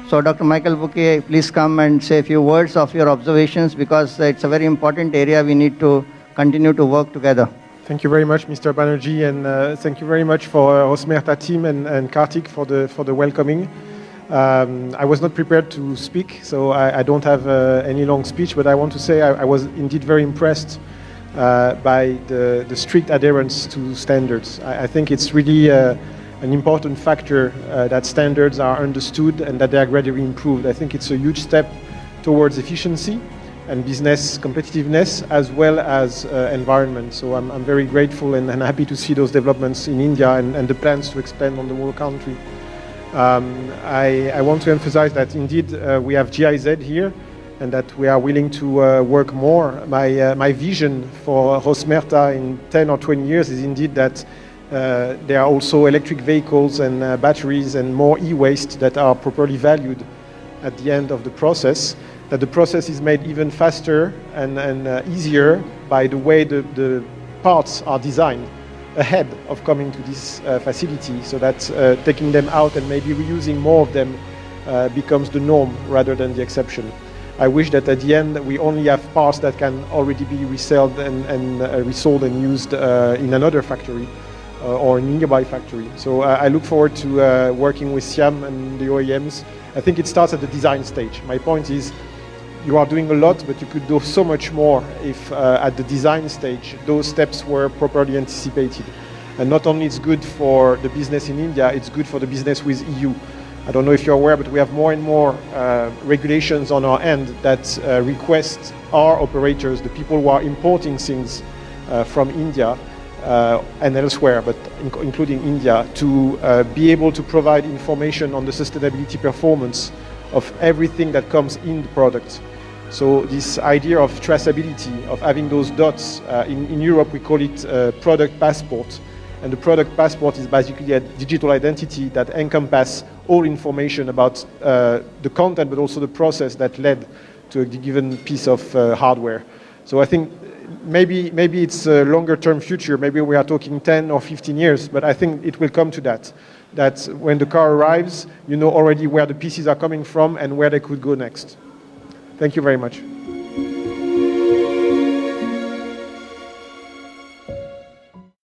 So Dr. Michael Bucki, please come and say a few words of your observations, because it's a very important area we need to continue to work together. Thank you very much, Mr. Banerjee, and thank you very much for Rosmerta team and Kartik for the welcoming. I was not prepared to speak, so I don't have any long speech, but I want to say I was indeed very impressed by the strict adherence to standards. I think it's really an important factor that standards are understood and that they are gradually improved. I think it's a huge step towards efficiency and business competitiveness, as well as environment. So I'm very grateful and happy to see those developments in India and the plans to expand on the whole country. I want to emphasize that indeed we have GIZ here and that we are willing to work more. My vision for Rosmerta in 10 or 20 years is indeed that there are also electric vehicles and batteries and more e-waste that are properly valued at the end of the process, that the process is made even faster and easier by the way the parts are designed ahead of coming to this facility, so that taking them out and maybe reusing more of them becomes the norm rather than the exception. I wish that at the end we only have parts that can already be resold and resold and used in another factory or in a nearby factory. So I look forward to working with Siam and the OEMs. I think it starts at the design stage. My point is, you are doing a lot, but you could do so much more if at the design stage those steps were properly anticipated. And not only it's good for the business in India, it's good for the business with EU. I don't know if you're aware, but we have more and more regulations on our end that request our operators, the people who are importing things from India and elsewhere, but including India, to be able to provide information on the sustainability performance of everything that comes in the product. So this idea of traceability, of having those dots, in Europe we call it product passport. And the product passport is basically a digital identity that encompasses all information about the content, but also the process that led to a given piece of hardware. So I think maybe it's a longer term future, maybe we are talking 10 or 15 years, but I think it will come to that when the car arrives, you know already where the pieces are coming from and where they could go next. Thank you very much.